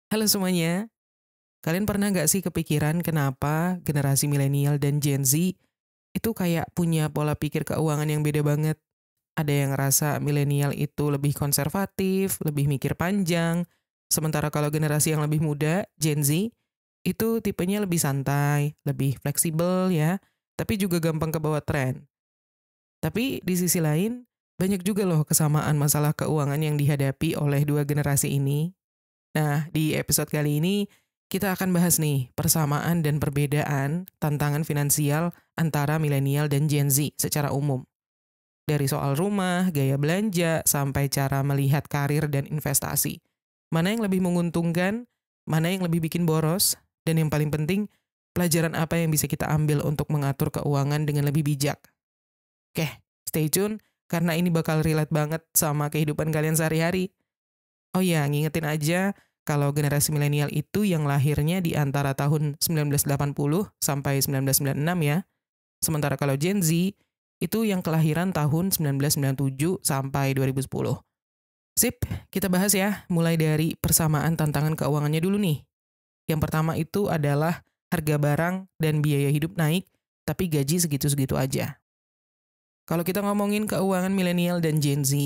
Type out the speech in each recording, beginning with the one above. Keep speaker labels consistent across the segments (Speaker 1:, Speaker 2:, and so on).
Speaker 1: Halo semuanya, kalian pernah nggak sih kepikiran kenapa generasi milenial dan Gen Z itu kayak punya pola pikir keuangan yang beda banget? Ada yang ngerasa milenial itu lebih konservatif, lebih mikir panjang, sementara kalau generasi yang lebih muda, Gen Z, itu tipenya lebih santai, lebih fleksibel ya, tapi juga gampang kebawa tren. Tapi di sisi lain, banyak juga loh kesamaan masalah keuangan yang dihadapi oleh dua generasi ini. Nah, di episode kali ini kita akan bahas nih persamaan dan perbedaan tantangan finansial antara milenial dan Gen Z secara umum. Dari soal rumah, gaya belanja, sampai cara melihat karir dan investasi. Mana yang lebih menguntungkan, mana yang lebih bikin boros, dan yang paling penting, pelajaran apa yang bisa kita ambil untuk mengatur keuangan dengan lebih bijak. Oke, stay tune karena ini bakal relate banget sama kehidupan kalian sehari-hari. Oh iya, ngingetin aja kalau generasi milenial itu yang lahirnya di antara tahun 1980 sampai 1996 ya. Sementara kalau Gen Z itu yang kelahiran tahun 1997 sampai 2010. Sip, kita bahas ya, mulai dari persamaan tantangan keuangannya dulu nih. Yang pertama itu adalah harga barang dan biaya hidup naik, tapi gaji segitu-segitu aja. Kalau kita ngomongin keuangan milenial dan Gen Z,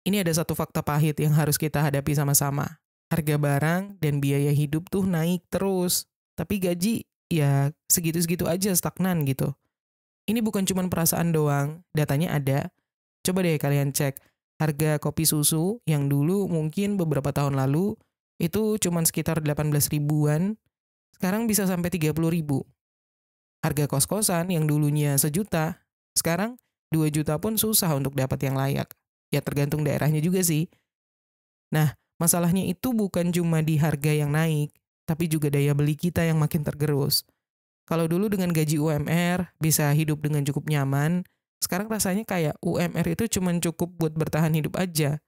Speaker 1: ini ada satu fakta pahit yang harus kita hadapi sama-sama. Harga barang dan biaya hidup tuh naik terus, tapi gaji ya segitu-segitu aja stagnan gitu. Ini bukan cuma perasaan doang, datanya ada. Coba deh kalian cek harga kopi susu yang dulu mungkin beberapa tahun lalu itu cuma sekitar 18 ribuan, sekarang bisa sampai 30 ribu. Harga kos-kosan yang dulunya sejuta, sekarang 2 juta pun susah untuk dapat yang layak. Ya tergantung daerahnya juga sih. Nah, masalahnya itu bukan cuma di harga yang naik, tapi juga daya beli kita yang makin tergerus. Kalau dulu dengan gaji UMR bisa hidup dengan cukup nyaman, sekarang rasanya kayak UMR itu cuma cukup buat bertahan hidup aja.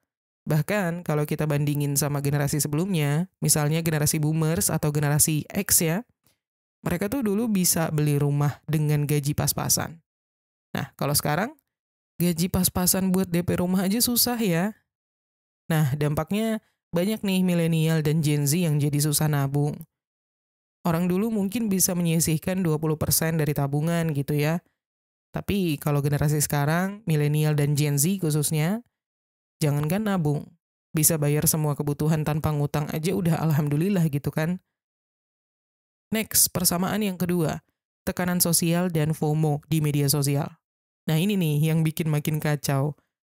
Speaker 1: Bahkan kalau kita bandingin sama generasi sebelumnya, misalnya generasi boomers atau generasi X ya, mereka tuh dulu bisa beli rumah dengan gaji pas-pasan. Nah, kalau sekarang gaji pas-pasan buat DP rumah aja susah ya. Nah, dampaknya banyak nih milenial dan Gen Z yang jadi susah nabung. Orang dulu mungkin bisa menyisihkan 20% dari tabungan gitu ya. Tapi kalau generasi sekarang, milenial dan Gen Z khususnya, jangankan nabung. Bisa bayar semua kebutuhan tanpa ngutang aja udah alhamdulillah gitu kan. Next, persamaan yang kedua, tekanan sosial dan FOMO di media sosial. Nah ini nih yang bikin makin kacau.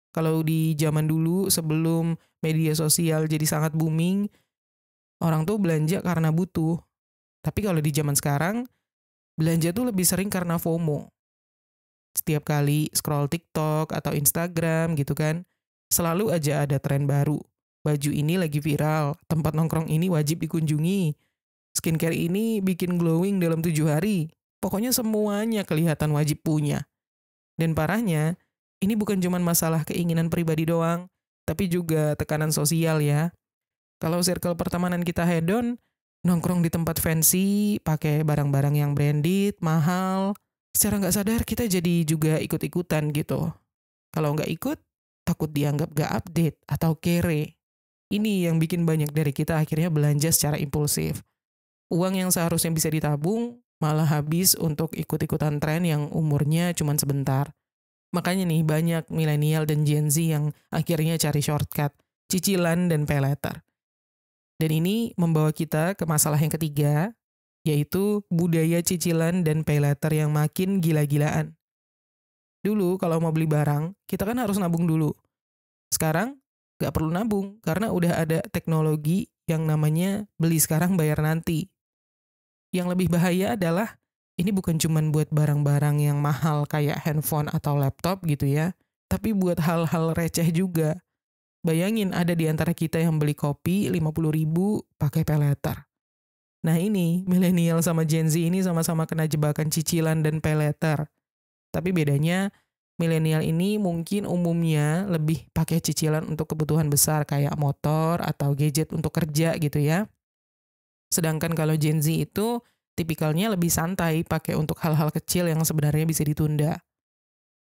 Speaker 1: Kalau di zaman dulu sebelum media sosial jadi sangat booming, orang tuh belanja karena butuh. Tapi kalau di zaman sekarang, belanja tuh lebih sering karena FOMO. Setiap kali scroll TikTok atau Instagram gitu kan, selalu aja ada tren baru. Baju ini lagi viral, tempat nongkrong ini wajib dikunjungi. Skincare ini bikin glowing dalam 7 hari. Pokoknya semuanya kelihatan wajib punya. Dan parahnya, ini bukan cuma masalah keinginan pribadi doang, tapi juga tekanan sosial ya. Kalau circle pertemanan kita hedon, nongkrong di tempat fancy, pakai barang-barang yang branded, mahal, secara nggak sadar kita jadi juga ikut-ikutan gitu. Kalau nggak ikut, takut dianggap nggak update atau kere. Ini yang bikin banyak dari kita akhirnya belanja secara impulsif. Uang yang seharusnya bisa ditabung, malah habis untuk ikut-ikutan tren yang umurnya cuma sebentar. Makanya nih banyak milenial dan Gen Z yang akhirnya cari shortcut, cicilan dan pay later. Dan ini membawa kita ke masalah yang ketiga, yaitu budaya cicilan dan pay later yang makin gila-gilaan. Dulu kalau mau beli barang, kita kan harus nabung dulu. Sekarang nggak perlu nabung karena udah ada teknologi yang namanya beli sekarang bayar nanti. Yang lebih bahaya adalah ini bukan cuman buat barang-barang yang mahal kayak handphone atau laptop gitu ya, tapi buat hal-hal receh juga. Bayangin ada di antara kita yang beli kopi 50 ribu pakai pay later. Nah ini, milenial sama Gen Z ini sama-sama kena jebakan cicilan dan pay later. Tapi bedanya, milenial ini mungkin umumnya lebih pakai cicilan untuk kebutuhan besar kayak motor atau gadget untuk kerja gitu ya. Sedangkan kalau Gen Z itu tipikalnya lebih santai pakai untuk hal-hal kecil yang sebenarnya bisa ditunda.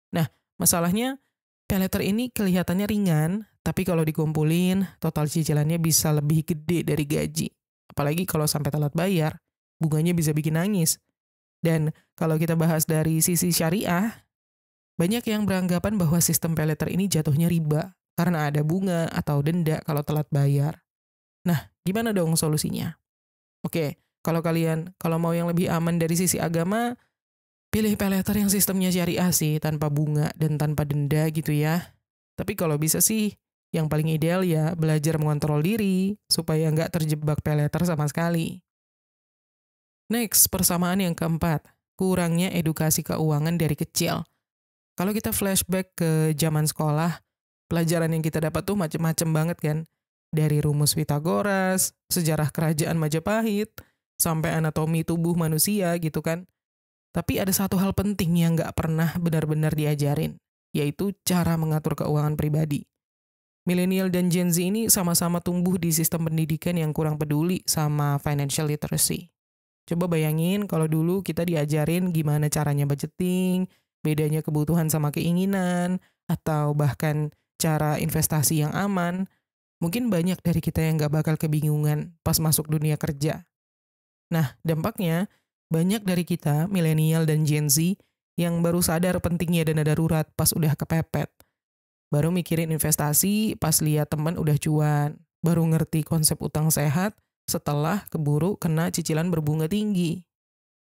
Speaker 1: Nah, masalahnya pay later ini kelihatannya ringan, tapi kalau dikumpulin, total cicilannya bisa lebih gede dari gaji. apalagi kalau sampai telat bayar, bunganya bisa bikin nangis. Dan kalau kita bahas dari sisi syariah, banyak yang beranggapan bahwa sistem paylater ini jatuhnya riba karena ada bunga atau denda kalau telat bayar. Nah, gimana dong solusinya? Oke, kalau mau yang lebih aman dari sisi agama, pilih paylater yang sistemnya syariah sih, tanpa bunga dan tanpa denda gitu ya. Tapi kalau bisa sih, yang paling ideal ya belajar mengontrol diri supaya nggak terjebak paylater sama sekali. Next, persamaan yang keempat, kurangnya edukasi keuangan dari kecil. Kalau kita flashback ke zaman sekolah, pelajaran yang kita dapat tuh macem-macem banget kan. Dari rumus Pythagoras, sejarah kerajaan Majapahit, sampai anatomi tubuh manusia gitu kan. Tapi ada satu hal penting yang nggak pernah benar-benar diajarin, yaitu cara mengatur keuangan pribadi. Milenial dan Gen Z ini sama-sama tumbuh di sistem pendidikan yang kurang peduli sama financial literacy. Coba bayangin kalau dulu kita diajarin gimana caranya budgeting, bedanya kebutuhan sama keinginan, atau bahkan cara investasi yang aman, mungkin banyak dari kita yang nggak bakal kebingungan pas masuk dunia kerja. Nah, dampaknya, banyak dari kita, milenial dan Gen Z, yang baru sadar pentingnya dana darurat pas udah kepepet. Baru mikirin investasi pas lihat teman udah cuan. Baru ngerti konsep utang sehat setelah keburu kena cicilan berbunga tinggi.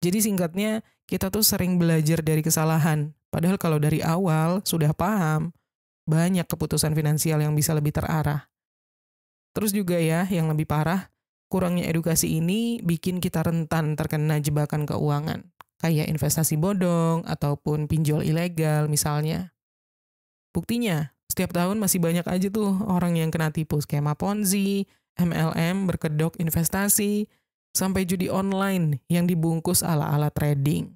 Speaker 1: Jadi singkatnya, kita tuh sering belajar dari kesalahan. Padahal kalau dari awal sudah paham, banyak keputusan finansial yang bisa lebih terarah. Terus juga ya, yang lebih parah, kurangnya edukasi ini bikin kita rentan terkena jebakan keuangan. Kayak investasi bodong ataupun pinjol ilegal misalnya. Buktinya, setiap tahun masih banyak aja tuh orang yang kena tipu skema Ponzi, MLM, berkedok investasi, sampai judi online yang dibungkus ala-ala trading.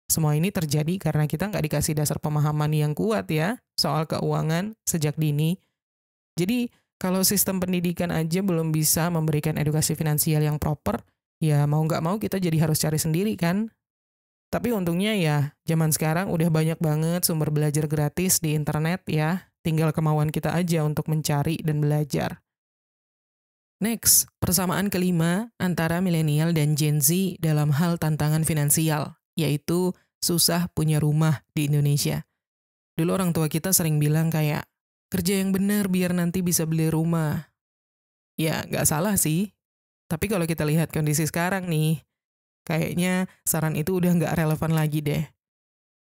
Speaker 1: Semua ini terjadi karena kita nggak dikasih dasar pemahaman yang kuat ya soal keuangan sejak dini. Jadi, kalau sistem pendidikan aja belum bisa memberikan edukasi finansial yang proper, ya mau nggak mau kita jadi harus cari sendiri kan? Tapi untungnya ya, zaman sekarang udah banyak banget sumber belajar gratis di internet ya. Tinggal kemauan kita aja untuk mencari dan belajar. Next, persamaan kelima antara milenial dan Gen Z dalam hal tantangan finansial, yaitu susah punya rumah di Indonesia. Dulu orang tua kita sering bilang kayak, kerja yang benar biar nanti bisa beli rumah. Ya, nggak salah sih. Tapi kalau kita lihat kondisi sekarang nih, kayaknya saran itu udah nggak relevan lagi deh.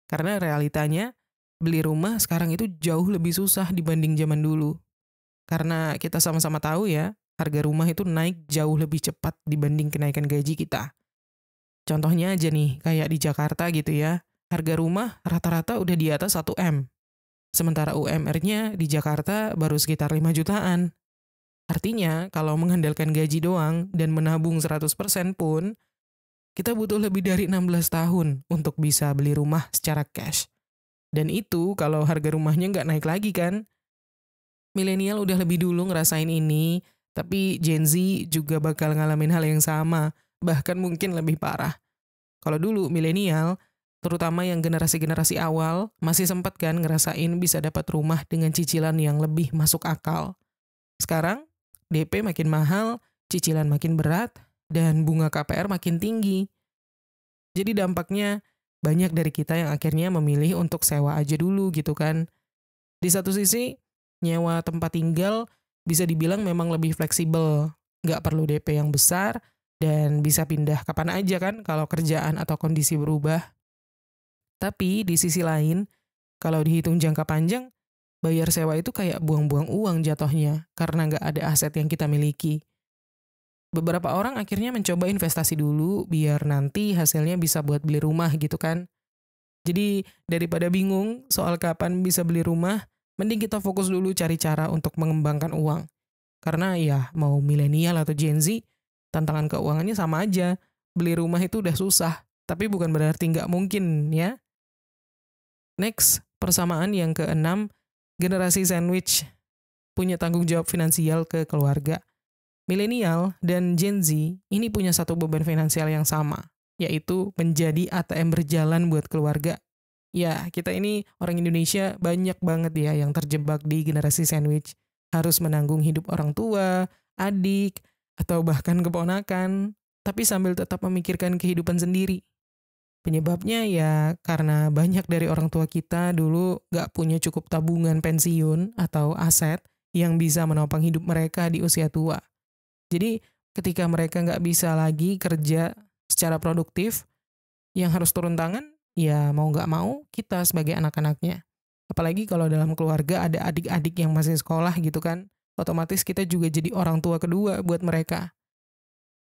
Speaker 1: Karena realitanya, beli rumah sekarang itu jauh lebih susah dibanding zaman dulu. Karena kita sama-sama tahu ya, harga rumah itu naik jauh lebih cepat dibanding kenaikan gaji kita. Contohnya aja nih, kayak di Jakarta gitu ya, harga rumah rata-rata udah di atas 1 M. Sementara UMR-nya di Jakarta baru sekitar 5 jutaan. Artinya, kalau mengandalkan gaji doang dan menabung 100% pun, kita butuh lebih dari 16 tahun untuk bisa beli rumah secara cash. Dan itu kalau harga rumahnya nggak naik lagi kan. Milenial udah lebih dulu ngerasain ini, tapi Gen Z juga bakal ngalamin hal yang sama, bahkan mungkin lebih parah. Kalau dulu milenial, terutama yang generasi-generasi awal, masih sempat kan ngerasain bisa dapat rumah dengan cicilan yang lebih masuk akal. Sekarang, DP makin mahal, cicilan makin berat, dan bunga KPR makin tinggi. Jadi dampaknya banyak dari kita yang akhirnya memilih untuk sewa aja dulu gitu kan. Di satu sisi, nyewa tempat tinggal bisa dibilang memang lebih fleksibel. Nggak perlu DP yang besar, dan bisa pindah kapan aja kan kalau kerjaan atau kondisi berubah. Tapi di sisi lain, kalau dihitung jangka panjang, bayar sewa itu kayak buang-buang uang jatuhnya, karena nggak ada aset yang kita miliki. Beberapa orang akhirnya mencoba investasi dulu biar nanti hasilnya bisa buat beli rumah gitu kan. Jadi daripada bingung soal kapan bisa beli rumah, mending kita fokus dulu cari cara untuk mengembangkan uang. Karena ya mau milenial atau Gen Z, tantangan keuangannya sama aja. Beli rumah itu udah susah, tapi bukan berarti nggak mungkin ya. Next, persamaan yang keenam, generasi sandwich punya tanggung jawab finansial ke keluarga. Milenial dan Gen Z ini punya satu beban finansial yang sama, yaitu menjadi ATM berjalan buat keluarga. Ya, kita ini orang Indonesia banyak banget ya yang terjebak di generasi sandwich. Harus menanggung hidup orang tua, adik, atau bahkan keponakan, tapi sambil tetap memikirkan kehidupan sendiri. Penyebabnya ya karena banyak dari orang tua kita dulu nggak punya cukup tabungan pensiun atau aset yang bisa menopang hidup mereka di usia tua. Jadi ketika mereka nggak bisa lagi kerja secara produktif, yang harus turun tangan ya mau nggak mau kita sebagai anak-anaknya. Apalagi kalau dalam keluarga ada adik-adik yang masih sekolah gitu kan, otomatis kita juga jadi orang tua kedua buat mereka.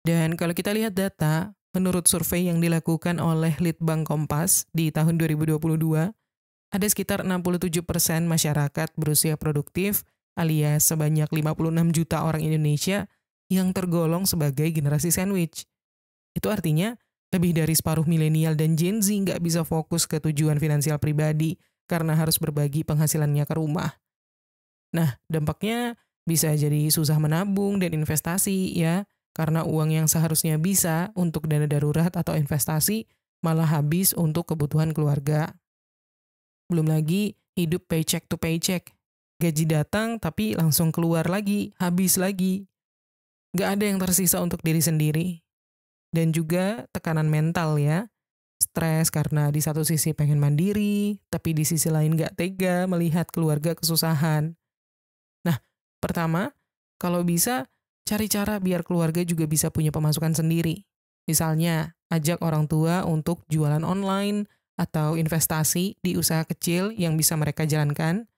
Speaker 1: Dan kalau kita lihat data, menurut survei yang dilakukan oleh Litbang Kompas di tahun 2022, ada sekitar 67% masyarakat berusia produktif alias sebanyak 56 juta orang Indonesia yang tergolong sebagai generasi sandwich. Itu artinya lebih dari separuh milenial dan Gen Z nggak bisa fokus ke tujuan finansial pribadi karena harus berbagi penghasilannya ke rumah. Nah, dampaknya bisa jadi susah menabung dan investasi ya, karena uang yang seharusnya bisa untuk dana darurat atau investasi malah habis untuk kebutuhan keluarga. Belum lagi hidup paycheck to paycheck. Gaji datang tapi langsung keluar lagi, habis lagi. Nggak ada yang tersisa untuk diri sendiri. Dan juga tekanan mental ya. Stres karena di satu sisi pengen mandiri, tapi di sisi lain nggak tega melihat keluarga kesusahan. Nah, pertama, kalau bisa cari cara biar keluarga juga bisa punya pemasukan sendiri. Misalnya, ajak orang tua untuk jualan online atau investasi di usaha kecil yang bisa mereka jalankan.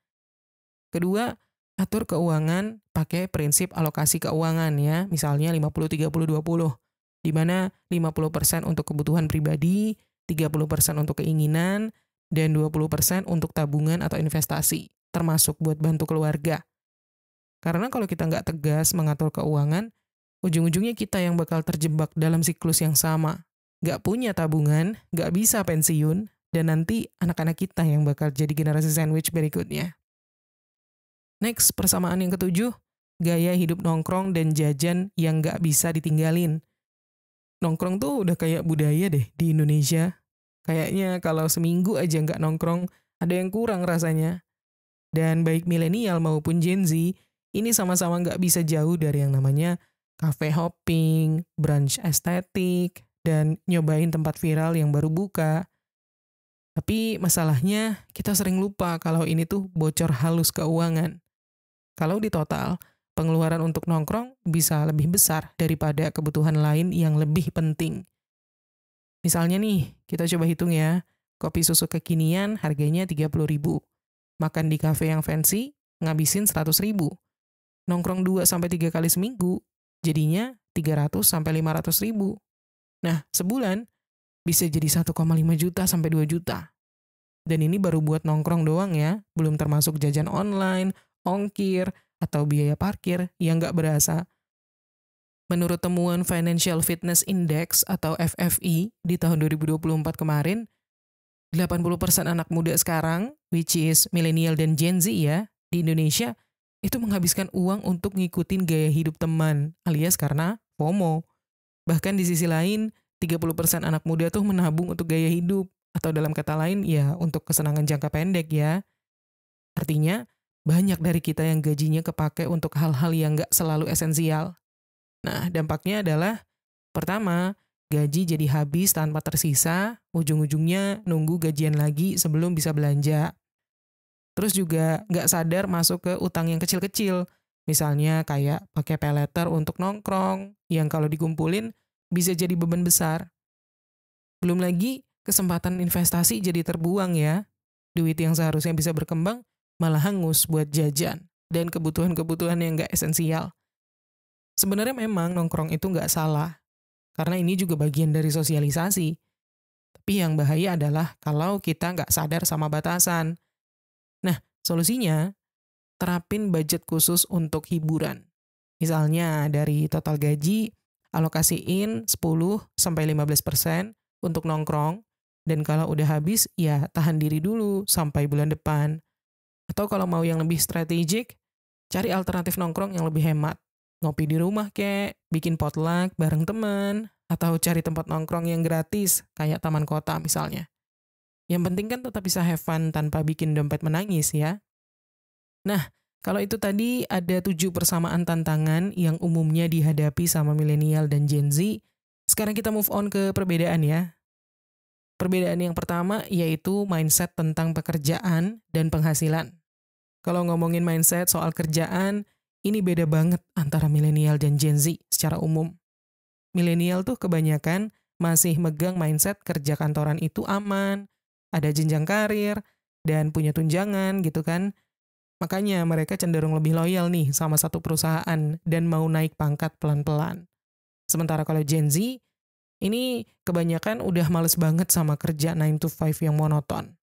Speaker 1: Kedua, atur keuangan pakai prinsip alokasi keuangan ya, misalnya 50-30-20, di mana 50% untuk kebutuhan pribadi, 30% untuk keinginan, dan 20% untuk tabungan atau investasi, termasuk buat bantu keluarga. Karena kalau kita nggak tegas mengatur keuangan, ujung-ujungnya kita yang bakal terjebak dalam siklus yang sama. Nggak punya tabungan, nggak bisa pensiun, dan nanti anak-anak kita yang bakal jadi generasi sandwich berikutnya. Next, persamaan yang ketujuh, gaya hidup nongkrong dan jajan yang nggak bisa ditinggalin. Nongkrong tuh udah kayak budaya deh di Indonesia. Kayaknya kalau seminggu aja nggak nongkrong, ada yang kurang rasanya. Dan baik milenial maupun Gen Z, ini sama-sama nggak bisa jauh dari yang namanya cafe hopping, brunch estetik, dan nyobain tempat viral yang baru buka. Tapi masalahnya kita sering lupa kalau ini tuh bocor halus keuangan. Kalau di total, pengeluaran untuk nongkrong bisa lebih besar daripada kebutuhan lain yang lebih penting. Misalnya nih, kita coba hitung ya, kopi susu kekinian harganya 30.000. Makan di kafe yang fancy, ngabisin 100.000. Nongkrong 2-3 kali seminggu, jadinya 300-500.000. Nah, sebulan bisa jadi 1,5 juta sampai 2 juta. Dan ini baru buat nongkrong doang ya, belum termasuk jajan online, ongkir, atau biaya parkir yang nggak berasa. Menurut temuan Financial Fitness Index atau FFI di tahun 2024 kemarin, 80% anak muda sekarang, which is milenial dan Gen Z ya, di Indonesia, itu menghabiskan uang untuk ngikutin gaya hidup teman, alias karena FOMO. Bahkan di sisi lain, 30% anak muda tuh menabung untuk gaya hidup, atau dalam kata lain ya untuk kesenangan jangka pendek ya. Artinya, banyak dari kita yang gajinya kepake untuk hal-hal yang nggak selalu esensial. Nah, dampaknya adalah, pertama, gaji jadi habis tanpa tersisa, ujung-ujungnya nunggu gajian lagi sebelum bisa belanja. Terus juga nggak sadar masuk ke utang yang kecil-kecil, misalnya kayak pakai paylater untuk nongkrong, yang kalau dikumpulin bisa jadi beban besar. Belum lagi, kesempatan investasi jadi terbuang ya. Duit yang seharusnya bisa berkembang, malah hangus buat jajan dan kebutuhan-kebutuhan yang nggak esensial. Sebenarnya memang nongkrong itu nggak salah, karena ini juga bagian dari sosialisasi. Tapi yang bahaya adalah kalau kita nggak sadar sama batasan. Nah, solusinya, terapin budget khusus untuk hiburan. Misalnya dari total gaji, alokasiin 10-15% untuk nongkrong, dan kalau udah habis, ya tahan diri dulu sampai bulan depan. Atau kalau mau yang lebih strategik, cari alternatif nongkrong yang lebih hemat. Ngopi di rumah kek, bikin potluck bareng temen, atau cari tempat nongkrong yang gratis, kayak taman kota misalnya. Yang penting kan tetap bisa have fun tanpa bikin dompet menangis ya. Nah, Kalau itu tadi ada 7 persamaan tantangan yang umumnya dihadapi sama milenial dan Gen Z. Sekarang kita move on ke perbedaan ya. Perbedaan yang pertama yaitu mindset tentang pekerjaan dan penghasilan. Kalau ngomongin mindset soal kerjaan, ini beda banget antara milenial dan Gen Z secara umum. Milenial tuh kebanyakan masih megang mindset kerja kantoran itu aman, ada jenjang karir, dan punya tunjangan gitu kan. Makanya mereka cenderung lebih loyal nih sama satu perusahaan dan mau naik pangkat pelan-pelan. Sementara kalau Gen Z, ini kebanyakan udah males banget sama kerja 9 to 5 yang monoton.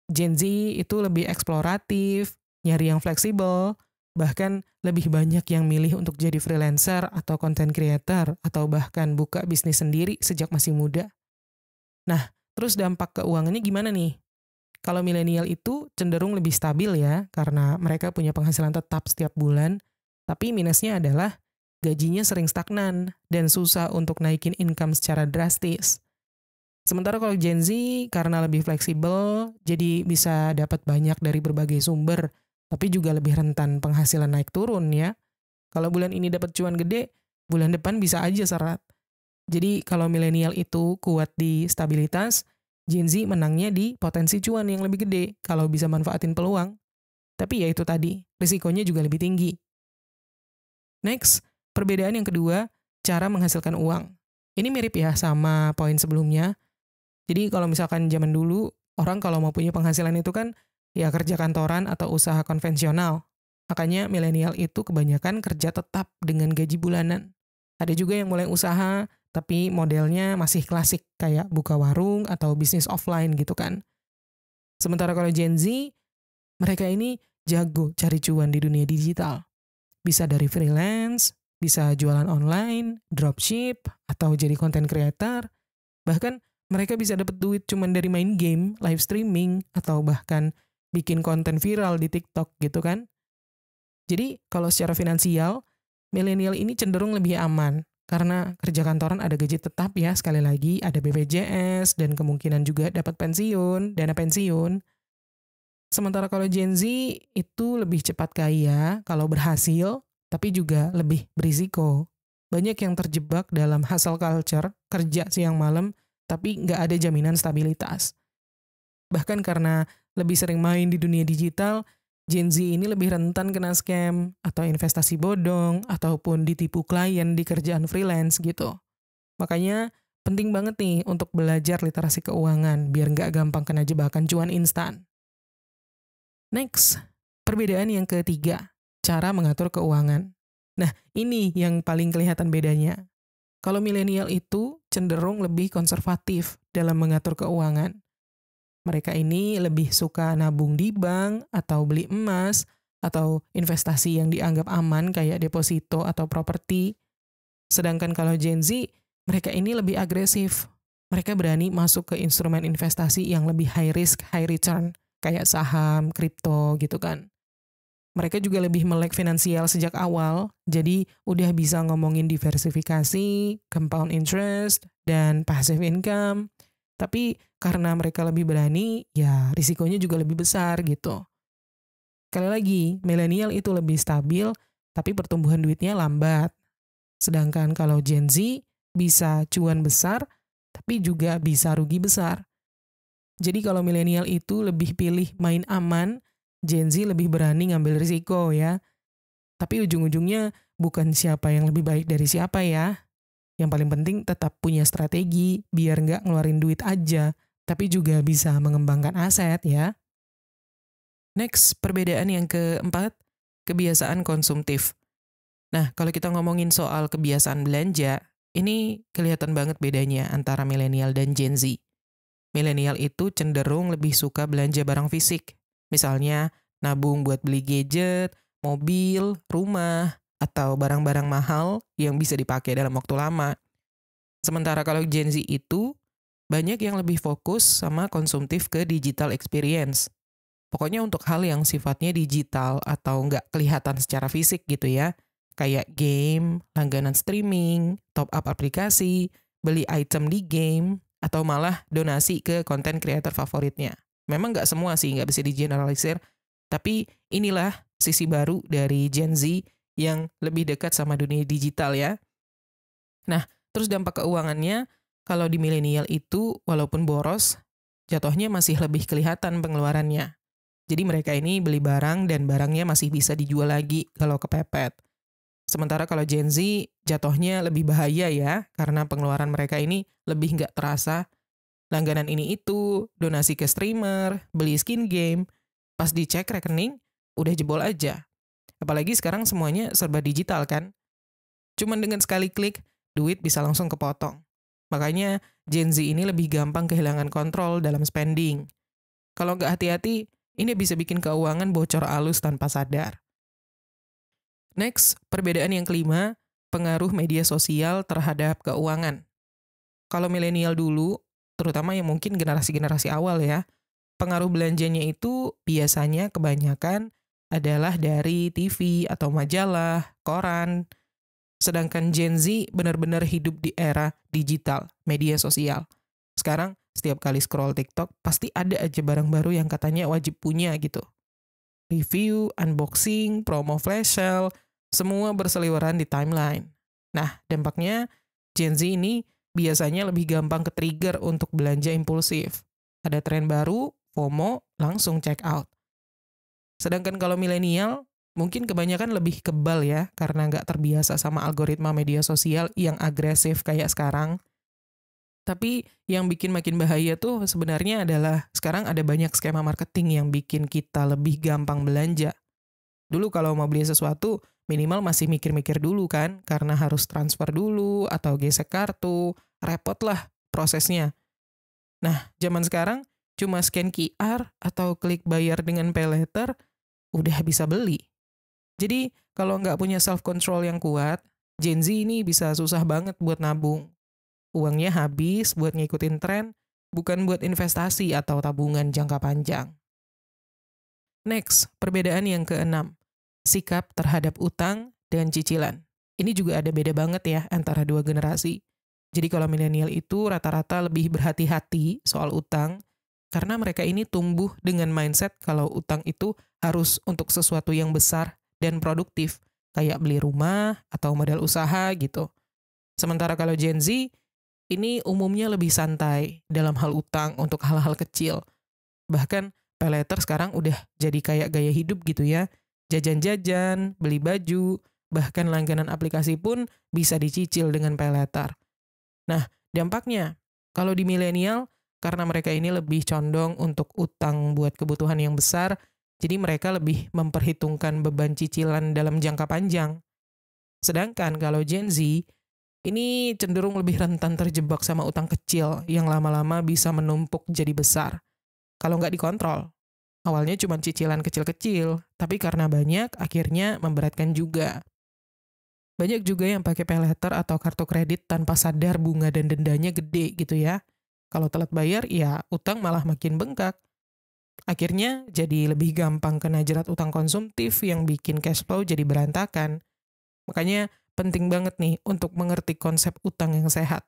Speaker 1: Gen Z itu lebih eksploratif, nyari yang fleksibel, bahkan lebih banyak yang milih untuk jadi freelancer atau content creator, atau bahkan buka bisnis sendiri sejak masih muda. Nah, terus dampak keuangannya gimana nih? Kalau milenial itu cenderung lebih stabil ya, karena mereka punya penghasilan tetap setiap bulan, tapi minusnya adalah gajinya sering stagnan dan susah untuk naikin income secara drastis. Sementara kalau Gen Z karena lebih fleksibel, jadi bisa dapat banyak dari berbagai sumber, tapi juga lebih rentan penghasilan naik turun ya. Kalau bulan ini dapat cuan gede, bulan depan bisa aja seret. Jadi kalau milenial itu kuat di stabilitas, Gen Z menangnya di potensi cuan yang lebih gede kalau bisa manfaatin peluang. Tapi ya itu tadi, risikonya juga lebih tinggi. Next, perbedaan yang kedua, cara menghasilkan uang. Ini mirip ya sama poin sebelumnya. Jadi kalau misalkan zaman dulu, orang kalau mau punya penghasilan itu kan ya kerja kantoran atau usaha konvensional. Makanya milenial itu kebanyakan kerja tetap dengan gaji bulanan. Ada juga yang mulai usaha, tapi modelnya masih klasik kayak buka warung atau bisnis offline gitu kan. Sementara kalau Gen Z, mereka ini jago cari cuan di dunia digital. Bisa dari freelance, bisa jualan online, dropship, atau jadi content creator. Bahkan mereka bisa dapat duit cuman dari main game, live streaming, atau bahkan bikin konten viral di TikTok gitu kan. Jadi kalau secara finansial, milenial ini cenderung lebih aman. Karena kerja kantoran ada gaji tetap ya, sekali lagi ada BPJS, dan kemungkinan juga dapat pensiun, dana pensiun. Sementara kalau Gen Z itu lebih cepat kaya kalau berhasil, tapi juga lebih berisiko. Banyak yang terjebak dalam hustle culture, kerja siang malam, tapi nggak ada jaminan stabilitas. Bahkan karena lebih sering main di dunia digital, Gen Z ini lebih rentan kena scam, atau investasi bodong, ataupun ditipu klien di kerjaan freelance gitu. Makanya penting banget nih untuk belajar literasi keuangan, biar nggak gampang kena jebakan cuan instan. Next, perbedaan yang ketiga, cara mengatur keuangan. Nah, ini yang paling kelihatan bedanya. Kalau milenial itu cenderung lebih konservatif dalam mengatur keuangan. Mereka ini lebih suka nabung di bank, atau beli emas, atau investasi yang dianggap aman kayak deposito atau properti. Sedangkan kalau Gen Z, mereka ini lebih agresif. Mereka berani masuk ke instrumen investasi yang lebih high risk, high return, kayak saham, kripto gitu kan. Mereka juga lebih melek finansial sejak awal, jadi udah bisa ngomongin diversifikasi, compound interest, dan passive income. Tapi karena mereka lebih berani, ya risikonya juga lebih besar gitu. Sekali lagi, milenial itu lebih stabil, tapi pertumbuhan duitnya lambat. Sedangkan kalau Gen Z bisa cuan besar, tapi juga bisa rugi besar. Jadi kalau milenial itu lebih pilih main aman, Gen Z lebih berani ngambil risiko ya. Tapi ujung-ujungnya bukan siapa yang lebih baik dari siapa ya. Yang paling penting tetap punya strategi biar nggak ngeluarin duit aja, tapi juga bisa mengembangkan aset ya. Next, perbedaan yang keempat, kebiasaan konsumtif. Nah, kalau kita ngomongin soal kebiasaan belanja, ini kelihatan banget bedanya antara milenial dan Gen Z. Milenial itu cenderung lebih suka belanja barang fisik. Misalnya, nabung buat beli gadget, mobil, rumah, atau barang-barang mahal yang bisa dipakai dalam waktu lama. Sementara kalau Gen Z itu, banyak yang lebih fokus sama konsumtif ke digital experience. Pokoknya untuk hal yang sifatnya digital atau nggak kelihatan secara fisik gitu ya. Kayak game, langganan streaming, top up aplikasi, beli item di game, atau malah donasi ke konten creator favoritnya. Memang nggak semua sih, nggak bisa digeneralisir, tapi inilah sisi baru dari Gen Z yang lebih dekat sama dunia digital ya. Nah, terus dampak keuangannya, kalau di milenial itu walaupun boros, jatuhnya masih lebih kelihatan pengeluarannya. Jadi mereka ini beli barang dan barangnya masih bisa dijual lagi kalau kepepet. Sementara kalau Gen Z jatuhnya lebih bahaya ya, karena pengeluaran mereka ini lebih nggak terasa. Langganan ini itu, donasi ke streamer, beli skin game, pas dicek rekening, udah jebol aja. Apalagi sekarang semuanya serba digital kan. Cuman dengan sekali klik, duit bisa langsung kepotong. Makanya Gen Z ini lebih gampang kehilangan kontrol dalam spending. Kalau nggak hati-hati, ini bisa bikin keuangan bocor alus tanpa sadar. Next, perbedaan yang kelima, pengaruh media sosial terhadap keuangan. Kalau milenial dulu, terutama yang mungkin generasi-generasi awal ya, pengaruh belanjanya itu biasanya kebanyakan adalah dari TV atau majalah, koran. Sedangkan Gen Z benar-benar hidup di era digital, media sosial. Sekarang setiap kali scroll TikTok, pasti ada aja barang baru yang katanya wajib punya gitu. Review, unboxing, promo flash sale, semua berseliweran di timeline. Nah, dampaknya Gen Z ini biasanya lebih gampang ke-trigger untuk belanja impulsif. Ada tren baru, FOMO, langsung check out. Sedangkan kalau milenial, mungkin kebanyakan lebih kebal ya, karena nggak terbiasa sama algoritma media sosial yang agresif kayak sekarang. Tapi yang bikin makin bahaya tuh sebenarnya adalah sekarang ada banyak skema marketing yang bikin kita lebih gampang belanja. Dulu kalau mau beli sesuatu, minimal masih mikir-mikir dulu kan, karena harus transfer dulu atau gesek kartu, repot lah prosesnya. Nah, zaman sekarang cuma scan QR atau klik bayar dengan pay later, udah bisa beli. Jadi, kalau nggak punya self-control yang kuat, Gen Z ini bisa susah banget buat nabung. Uangnya habis buat ngikutin tren, bukan buat investasi atau tabungan jangka panjang. Next, perbedaan yang keenam, sikap terhadap utang dan cicilan. Ini juga ada beda banget ya antara dua generasi. Jadi kalau milenial itu rata-rata lebih berhati-hati soal utang, karena mereka ini tumbuh dengan mindset kalau utang itu harus untuk sesuatu yang besar dan produktif, kayak beli rumah atau modal usaha gitu. Sementara kalau Gen Z, ini umumnya lebih santai dalam hal utang untuk hal-hal kecil. Bahkan pay later sekarang udah jadi kayak gaya hidup gitu ya. Jajan-jajan, beli baju, bahkan langganan aplikasi pun bisa dicicil dengan pay later. Nah, dampaknya, kalau di milenial, karena mereka ini lebih condong untuk utang buat kebutuhan yang besar, jadi mereka lebih memperhitungkan beban cicilan dalam jangka panjang. Sedangkan kalau Gen Z, ini cenderung lebih rentan terjebak sama utang kecil yang lama-lama bisa menumpuk jadi besar. Kalau nggak dikontrol, awalnya cuma cicilan kecil-kecil, tapi karena banyak, akhirnya memberatkan juga. Banyak juga yang pakai pay later atau kartu kredit tanpa sadar bunga dan dendanya gede gitu ya. Kalau telat bayar, ya utang malah makin bengkak. Akhirnya jadi lebih gampang kena jerat utang konsumtif yang bikin cash flow jadi berantakan. Makanya penting banget nih untuk mengerti konsep utang yang sehat.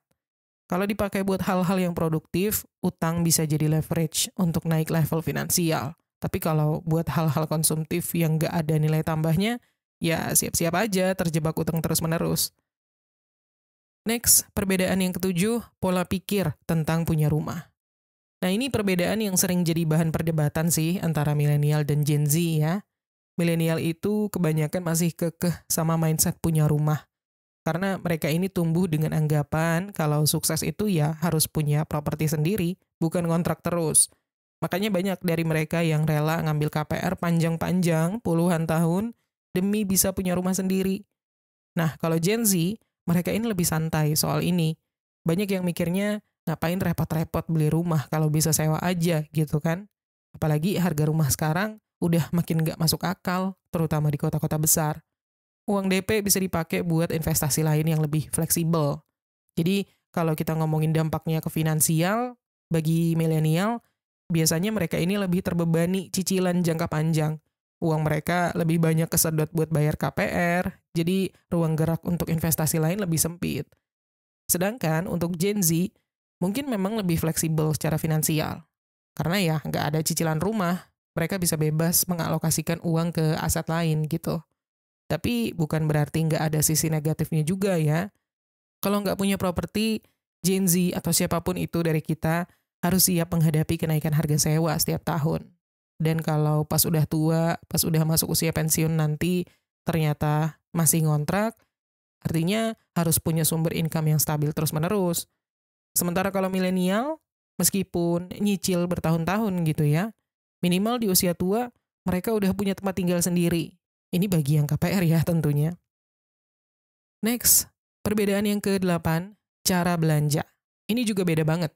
Speaker 1: Kalau dipakai buat hal-hal yang produktif, utang bisa jadi leverage untuk naik level finansial. Tapi kalau buat hal-hal konsumtif yang nggak ada nilai tambahnya, ya siap-siap aja terjebak utang terus-menerus. Next, perbedaan yang ketujuh, pola pikir tentang punya rumah. Nah ini perbedaan yang sering jadi bahan perdebatan sih antara milenial dan Gen Z ya. Milenial itu kebanyakan masih kekeh sama mindset punya rumah. Karena mereka ini tumbuh dengan anggapan kalau sukses itu ya harus punya properti sendiri, bukan kontrak terus. Makanya banyak dari mereka yang rela ngambil KPR panjang-panjang puluhan tahun demi bisa punya rumah sendiri. Nah, kalau Gen Z, mereka ini lebih santai soal ini. Banyak yang mikirnya ngapain repot-repot beli rumah kalau bisa sewa aja gitu kan. Apalagi harga rumah sekarang udah makin nggak masuk akal, terutama di kota-kota besar. Uang DP bisa dipakai buat investasi lain yang lebih fleksibel. Jadi, kalau kita ngomongin dampaknya ke finansial, bagi milenial, biasanya mereka ini lebih terbebani cicilan jangka panjang. Uang mereka lebih banyak kesedot buat bayar KPR, jadi ruang gerak untuk investasi lain lebih sempit. Sedangkan untuk Gen Z, mungkin memang lebih fleksibel secara finansial. Karena ya nggak ada cicilan rumah, mereka bisa bebas mengalokasikan uang ke aset lain gitu. Tapi bukan berarti nggak ada sisi negatifnya juga ya. Kalau nggak punya properti, Gen Z atau siapapun itu dari kita harus siap menghadapi kenaikan harga sewa setiap tahun. Dan kalau pas udah tua, pas udah masuk usia pensiun nanti, ternyata masih ngontrak, artinya harus punya sumber income yang stabil terus-menerus. Sementara kalau milenial, meskipun nyicil bertahun-tahun gitu ya, minimal di usia tua, mereka udah punya tempat tinggal sendiri. Ini bagi yang KPR ya tentunya. Next, perbedaan yang ke-8, cara belanja. Ini juga beda banget.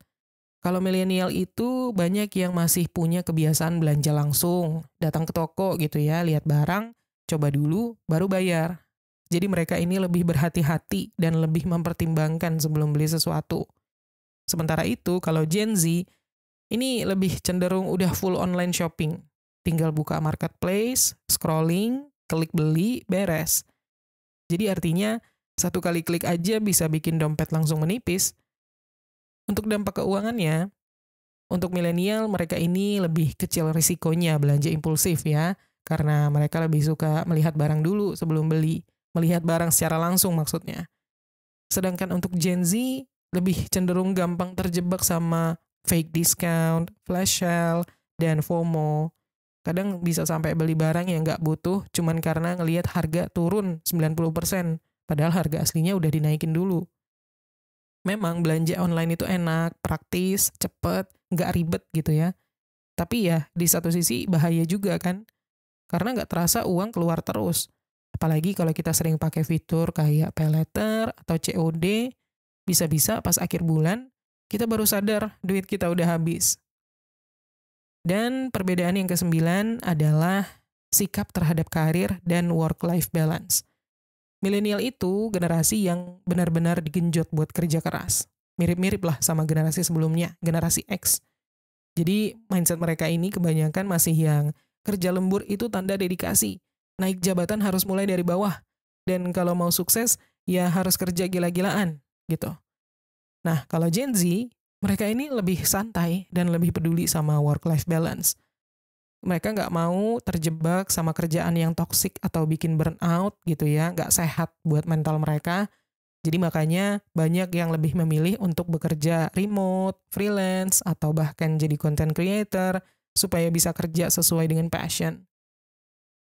Speaker 1: Kalau milenial itu banyak yang masih punya kebiasaan belanja langsung, datang ke toko gitu ya, lihat barang, coba dulu, baru bayar. Jadi mereka ini lebih berhati-hati dan lebih mempertimbangkan sebelum beli sesuatu. Sementara itu, kalau Gen Z, ini lebih cenderung udah full online shopping. Tinggal buka marketplace, scrolling, klik beli, beres. Jadi artinya, satu kali klik aja bisa bikin dompet langsung menipis. Untuk dampak keuangannya, untuk milenial mereka ini lebih kecil risikonya belanja impulsif ya, karena mereka lebih suka melihat barang dulu sebelum beli, melihat barang secara langsung maksudnya. Sedangkan untuk Gen Z, lebih cenderung gampang terjebak sama fake discount, flash sale, dan FOMO. Kadang bisa sampai beli barang yang nggak butuh cuman karena ngelihat harga turun 90%, padahal harga aslinya udah dinaikin dulu. Memang belanja online itu enak, praktis, cepet, nggak ribet gitu ya. Tapi ya di satu sisi bahaya juga kan, karena nggak terasa uang keluar terus. Apalagi kalau kita sering pakai fitur kayak pay later atau COD, bisa-bisa pas akhir bulan, kita baru sadar duit kita udah habis. Dan perbedaan yang ke-9 adalah sikap terhadap karir dan work-life balance. Milenial itu generasi yang benar-benar digenjot buat kerja keras. Mirip-mirip lah sama generasi sebelumnya, generasi X. Jadi mindset mereka ini kebanyakan masih yang kerja lembur itu tanda dedikasi. Naik jabatan harus mulai dari bawah. Dan kalau mau sukses, ya harus kerja gila-gilaan gitu. Nah, kalau Gen Z, mereka ini lebih santai dan lebih peduli sama work-life balance. Mereka nggak mau terjebak sama kerjaan yang toksik atau bikin burnout gitu ya, nggak sehat buat mental mereka. Jadi makanya banyak yang lebih memilih untuk bekerja remote, freelance, atau bahkan jadi content creator supaya bisa kerja sesuai dengan passion.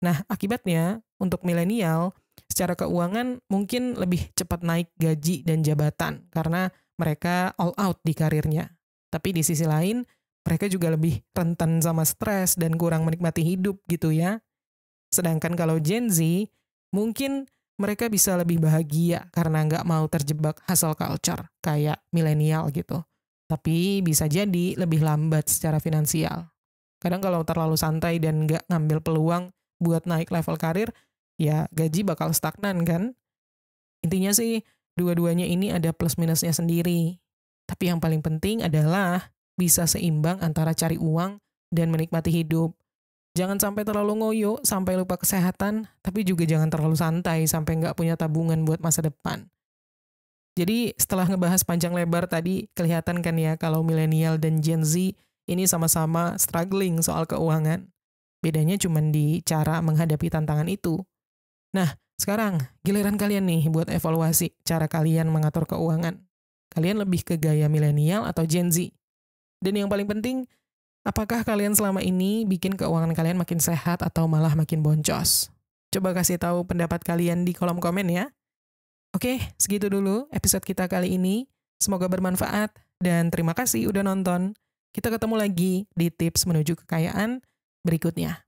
Speaker 1: Nah, akibatnya untuk milenial, secara keuangan mungkin lebih cepat naik gaji dan jabatan karena mereka all out di karirnya. Tapi di sisi lain, mereka juga lebih rentan sama stres dan kurang menikmati hidup gitu ya. Sedangkan kalau Gen Z, mungkin mereka bisa lebih bahagia karena nggak mau terjebak hustle culture kayak milenial gitu. Tapi bisa jadi lebih lambat secara finansial. Kadang kalau terlalu santai dan nggak ngambil peluang buat naik level karir, ya gaji bakal stagnan kan? Intinya sih, dua-duanya ini ada plus minusnya sendiri. Tapi yang paling penting adalah bisa seimbang antara cari uang dan menikmati hidup. Jangan sampai terlalu ngoyo, sampai lupa kesehatan, tapi juga jangan terlalu santai, sampai nggak punya tabungan buat masa depan. Jadi setelah ngebahas panjang lebar tadi, kelihatan kan ya kalau milenial dan Gen Z ini sama-sama struggling soal keuangan. Bedanya cuma di cara menghadapi tantangan itu. Nah, sekarang giliran kalian nih buat evaluasi cara kalian mengatur keuangan. Kalian lebih ke gaya milenial atau Gen Z? Dan yang paling penting, apakah kalian selama ini bikin keuangan kalian makin sehat atau malah makin boncos? Coba kasih tahu pendapat kalian di kolom komen ya. Oke, segitu dulu episode kita kali ini. Semoga bermanfaat dan terima kasih udah nonton. Kita ketemu lagi di tips menuju kekayaan berikutnya.